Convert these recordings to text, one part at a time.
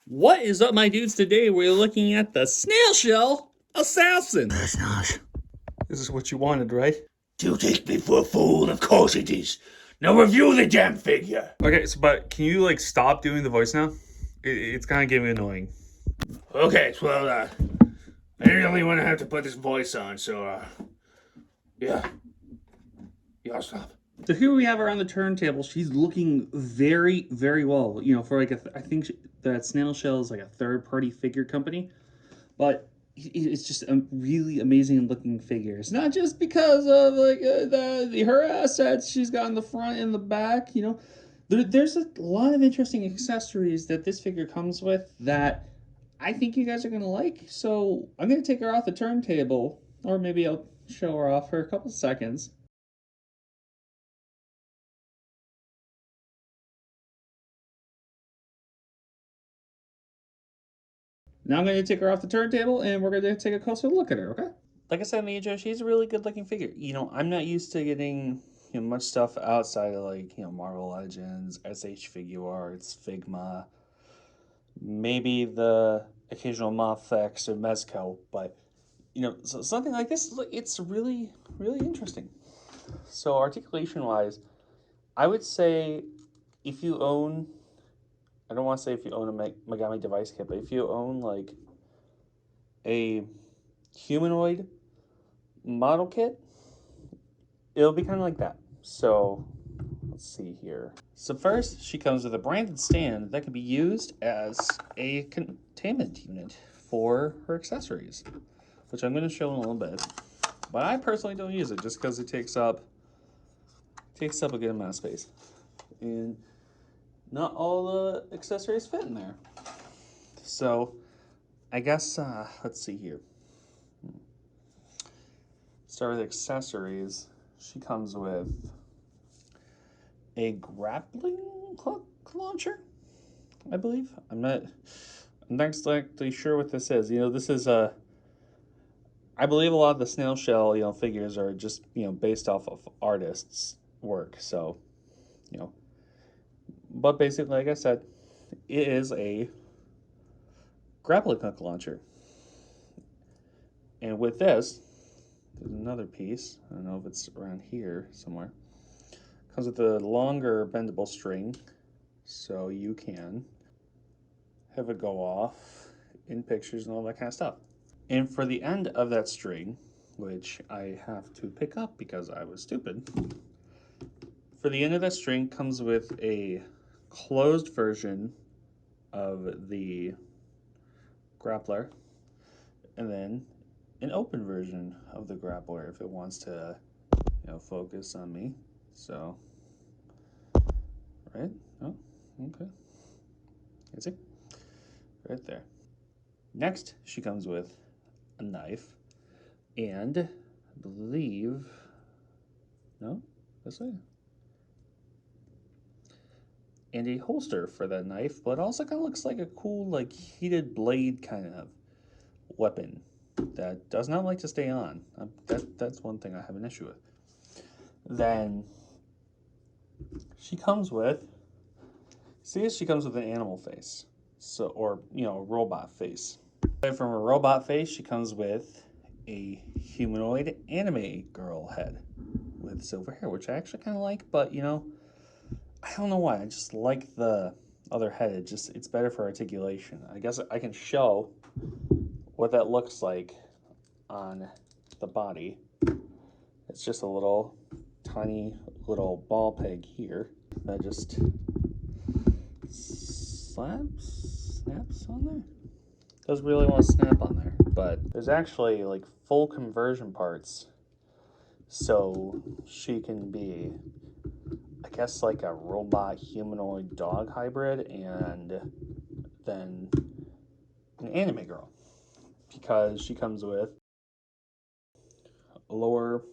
What is up, my dudes? Today we're looking at the Snail Shell Assassin. It's not. This is what you wanted, right? Do you take me for a fool? Of course it is. Now review the damn figure. Okay, but can you stop doing the voice now? It's kind of getting annoying. Okay, well, I didn't really want to have to put this voice on, so, yeah. Yeah, I'll stop. So here we have her on the turntable. She's looking very, very well. You know, for I think that Snail Shell is like a third-party figure company, but it's just a really amazing looking figure. It's not just because of her assets she's got in the front and the back. You know, there's a lot of interesting accessories that this figure comes with that I think you guys are gonna like. So I'm gonna take her off the turntable, or maybe I'll show her off for a couple seconds. Now I'm going to take her off the turntable and we're going to take a closer look at her, okay? Like I said in the intro, she's a really good looking figure. You know, I'm not used to getting much stuff outside of Marvel Legends, SH Figure Arts, Figma, maybe the occasional Mofex or Mezco, but so something like this, it's really, really interesting. So articulation wise, I would say if you own, I don't want to say if you own a Megami device kit, but if you own a humanoid model kit, it'll be kind of like that. So let's see here. So first, she comes with a branded stand that can be used as a containment unit for her accessories, which I'm going to show in a little bit. But I personally don't use it just because it takes up a good amount of space, and not all the accessories fit in there. So I guess let's see here. Start with accessories. She comes with a grappling hook launcher, I believe. I'm not exactly sure what this is. This is I believe a lot of the Snail Shell, figures are just, based off of artists' work. So, but basically, like I said, it is a grappling hook launcher. And with this, there's another piece. I don't know if it's around here somewhere. Comes with a longer bendable string, so you can have it go off in pictures and all that kind of stuff. And for the end of that string, which I have to pick up because I was stupid, for the end of that string comes with a closed version of the grappler, and then an open version of the grappler if it wants to, focus on me. So, right? Oh, okay. You see? Right there. Next, she comes with a knife and I believe, no, this way, and a holster for that knife, but it also kind of looks like a cool, heated blade kind of weapon that does not like to stay on. That's one thing I have an issue with. Then she comes with, she comes with an animal face, so, or a robot face. From a robot face, she comes with a humanoid anime girl head with silver hair, which I actually kind of like, but I don't know why. I just like the other head. It's better for articulation. I guess I can show what that looks like on the body. It's just a little tiny little ball peg here that just snaps on there. Doesn't really want to snap on there, but there's actually full conversion parts, so she can be, I guess, like a robot humanoid dog hybrid, and then an anime girl, because she comes with a lower,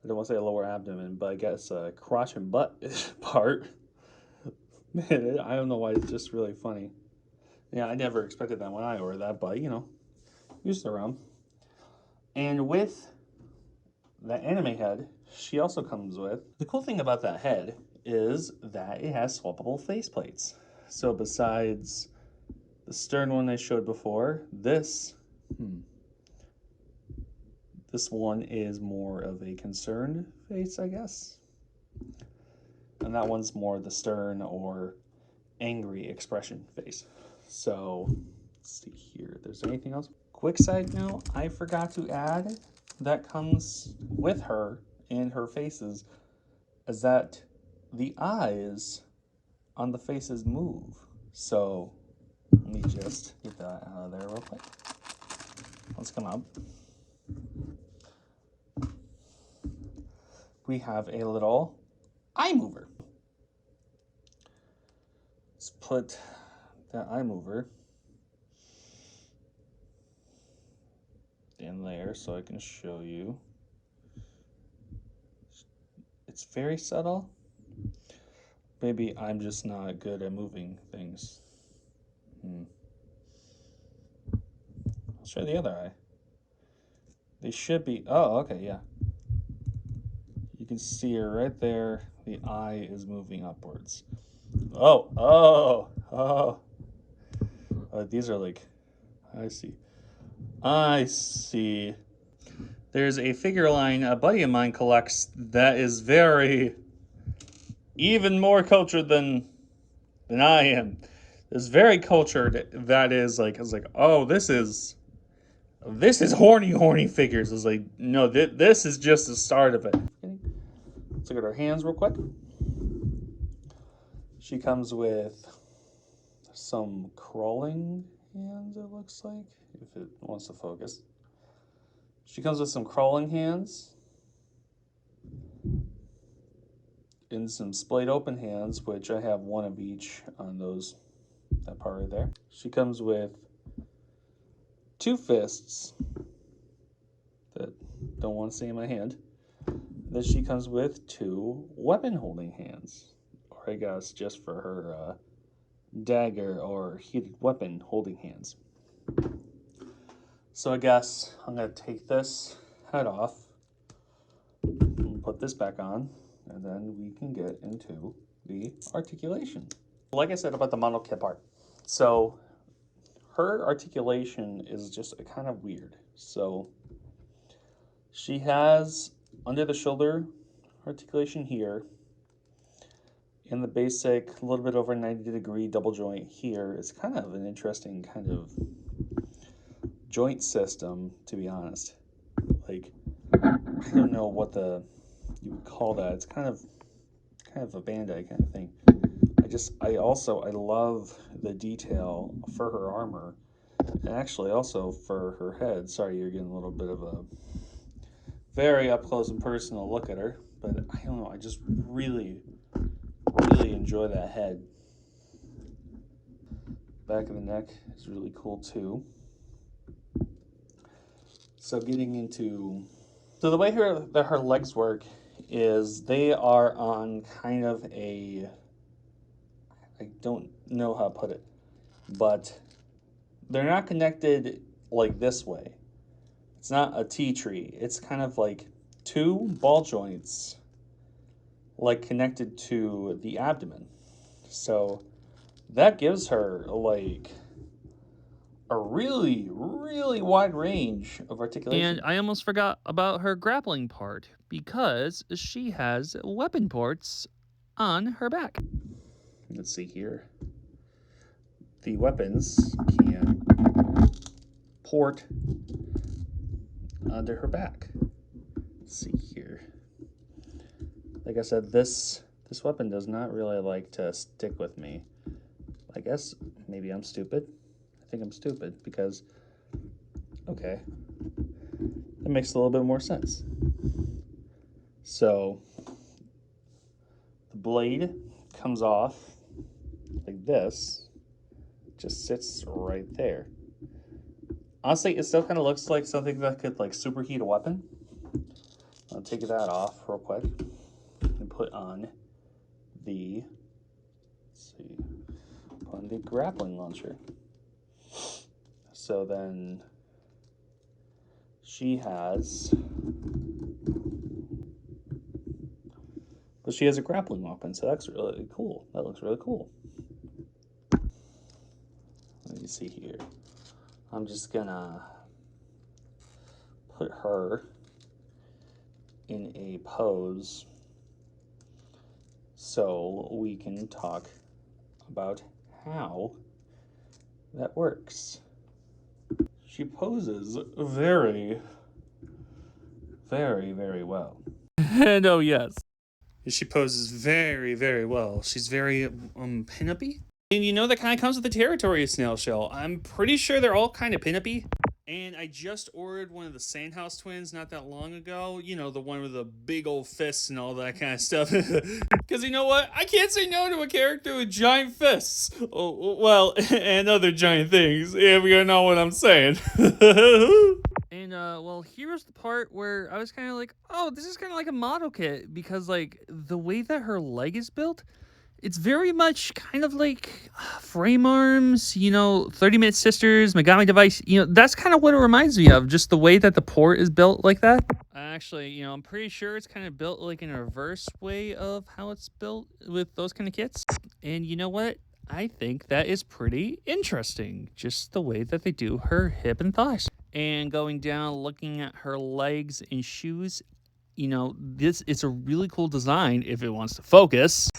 I don't want to say a lower abdomen, but I guess a crotch and butt part. Man, I don't know why, it's just really funny. Yeah, I never expected that when I ordered that, but used to around. And with that anime head, she also comes with, the cool thing about that head is that it has swappable faceplates. So besides the stern one I showed before. This one is more of a concerned face, I guess. And that one's more the stern or angry expression face. So let's see here. If there's anything else? Quick side note, I forgot to add that comes with her and her faces is that the eyes on the faces move. So let me just get that out of there real quick. Let's come up. We have a little eye mover. Let's put that eye mover in there so I can show you. It's very subtle. Maybe I'm just not good at moving things. I'll show the other eye. They should be, oh, okay, yeah. You can see her right there. The eye is moving upwards. Oh. These are like, I see. There's a figure line a buddy of mine collects that is very, even more cultured than I am. It's very cultured. That is like, it's like, oh, this is horny figures. It's like, no, this is just the start of it. Let's look at her hands real quick. She comes with some crawling hands, it looks like, if it wants to focus. She comes with some crawling hands and some splayed open hands, which I have one of each on that part right there. She comes with 2 fists that don't want to stay in my hand. Then she comes with 2 weapon holding hands, or I guess just for her dagger or heated weapon holding hands. So I guess I'm going to take this head off and put this back on, and then we can get into the articulation. Like I said about the model kit part, so her articulation is just kind of weird. So she has under the shoulder articulation here, in the basic, a little bit over 90-degree double joint here. It's kind of an interesting kind of joint system, to be honest. Like, I don't know what you would call that. It's kind of a Band-Aid kind of thing. I love the detail for her armor, and actually also for her head. Sorry, you're getting a little bit of a very up close and personal look at her, but I don't know. I just really enjoy that head. Back of the neck is really cool too. So getting into, so the way her legs work is they are on kind of a, I don't know how to put it, but they're not connected like this way. It's not a T-tree. It's kind of like 2 ball joints like connected to the abdomen. So that gives her like a really wide range of articulation. And I almost forgot about her grappling part because she has weapon ports on her back. Let's see here. The weapons can port onto her back. Let's see here. Like I said, this weapon does not really like to stick with me. I guess maybe I'm stupid. I think I'm stupid because, okay, that makes a little bit more sense. So the blade comes off like this, just sits right there. Honestly, it still kind of looks like something that could like superheat a weapon. I'll take that off real quick and put on the, grappling launcher. So then she has a grappling weapon, so that's really cool. That looks really cool. let me see here. I'm just gonna put her in a pose so we can talk about how that works. She poses very, very, very well. And oh, yes. She poses very, very well. She's very pin-uppy. And you know that kind of comes with the territory of Snail Shell. I'm pretty sure they're all kind of pin-uppy. And I just ordered one of the Sandhouse twins not that long ago. You know, the one with the big old fists and all that kind of stuff. Because you know what? I can't say no to a character with giant fists. Oh, well, and other giant things, if you know what I'm saying. And, well, here's the part where I was kind of like, oh, this is kind of like a model kit. Because, like, the way that her leg is built, it's very much kind of like frame arms, you know, 30-Minute Sisters, Megami Device. You know, that's kind of what it reminds me of, just the way that the port is built like that. Actually, you know, I'm pretty sure it's kind of built like in a reverse way of how it's built with those kind of kits. And you know what? I think that is pretty interesting, just the way that they do her hip and thighs. And going down, looking at her legs and shoes, you know, this is a really cool design if it wants to focus.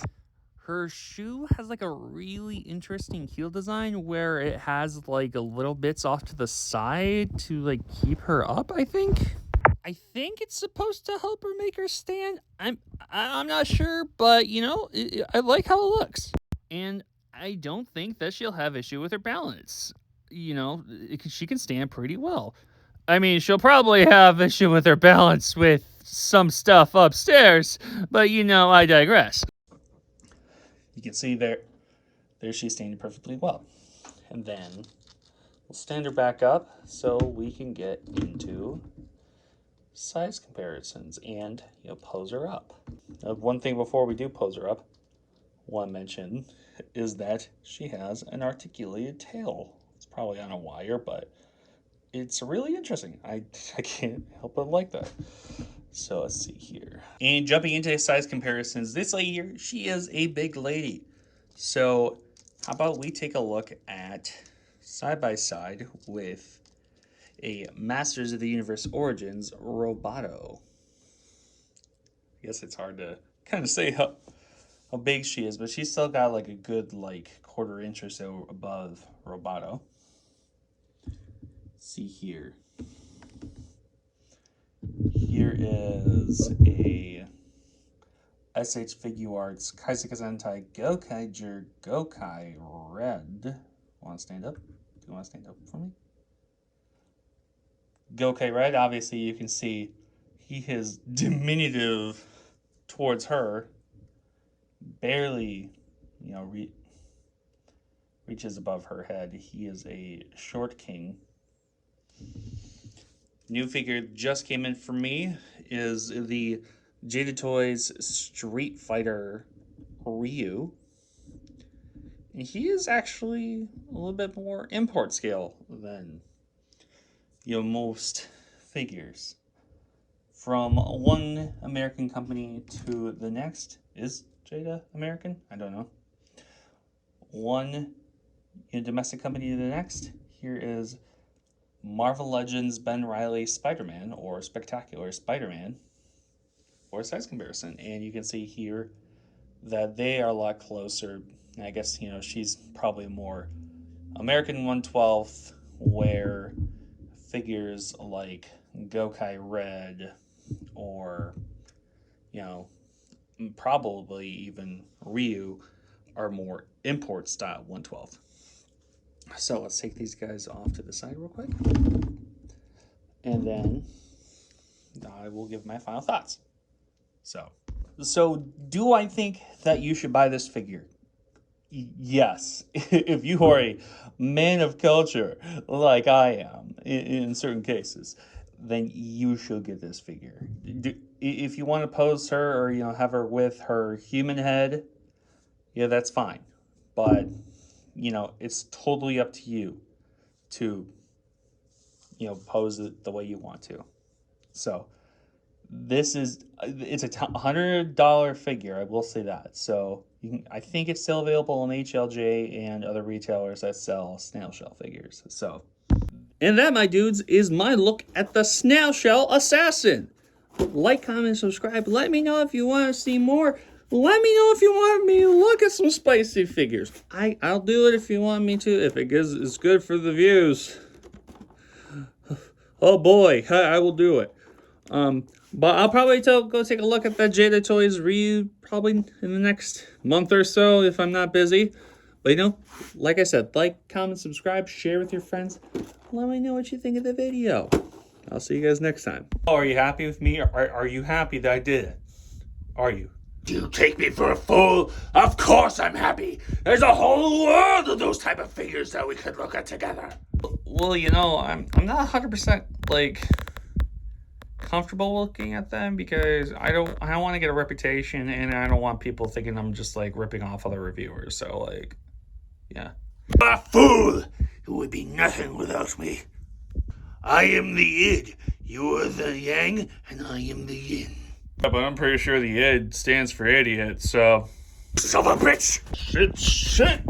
Her shoe has like a really interesting heel design where it has like a little bits off to the side to like keep her up, I think. I think it's supposed to help her make her stand. I'm not sure, but you know, I like how it looks. And I don't think that she'll have issue with her balance. You know, she can stand pretty well. I mean, she'll probably have issue with her balance with some stuff upstairs, but you know, I digress. You can see there she's standing perfectly well. And then we'll stand her back up so we can get into size comparisons and, you know, pose her up. Now, one thing before we do pose her up, one mention is that she has an articulated tail. It's probably on a wire, but it's really interesting. I can't help but like that. So let's see here. And jumping into size comparisons, this lady here, she is a big lady. So how about we take a look at side by side with a Masters of the Universe Origins Roboto. I guess it's hard to kind of say how big she is, but she's still got like a good like quarter inch or so above Roboto. See here. Here is a SH Figuarts Kaiseka Sentai Gokaiger Gokai Red. Want to stand up? Do you want to stand up for me? Gokai Red, obviously you can see he is diminutive towards her. Barely, you know, reaches above her head. He is a short king. New figure just came in for me is the Jada Toys Street Fighter Ryu. And he is actually a little bit more import scale than, you know, most figures. From one American company to the next. Is Jada American? I don't know. One, you know, domestic company to the next. Here is Marvel Legends Ben Reilly Spider-Man, or Spectacular Spider-Man, or size comparison. And you can see here that they are a lot closer. I guess, you know, she's probably more American 1/12, where figures like Gokai Red or, you know, probably even Ryu are more import style 1/12. So let's take these guys off to the side real quick. And then I will give my final thoughts. So do I think that you should buy this figure? Yes. If you are a man of culture like I am in certain cases, then you should get this figure. If you want to pose her or, you know, have her with her human head, yeah, that's fine. But, you know, it's totally up to you to, you know, pose it the way you want to. So it's a $100 figure, I will say that. So I think it's still available on HLJ and other retailers that sell snail shell figures. So, and that, my dudes, is my look at the Snail Shell Assassin. Like, comment, subscribe. Let me know if you want to see more. Let me know if you want me to look at some spicy figures. I'll do it if you want me to, if it's good for the views. Oh boy, I will do it. But I'll probably go take a look at that Jada Toys Ryu probably in the next month or so if I'm not busy. But you know, like I said, like, comment, subscribe, share with your friends. Let me know what you think of the video. I'll see you guys next time. Oh, are you happy with me? Are you happy that I did it? Are you? Do you take me for a fool? Of course I'm happy. There's a whole world of those type of figures that we could look at together. Well, you know, I'm not 100% like comfortable looking at them because I don't want to get a reputation, and I don't want people thinking I'm just like ripping off other reviewers. So like, yeah. A fool! It would be nothing without me. I am the id, you are the yang, and I am the yin. Yeah, but I'm pretty sure the id stands for idiot, so. Son of a bitch! Shit.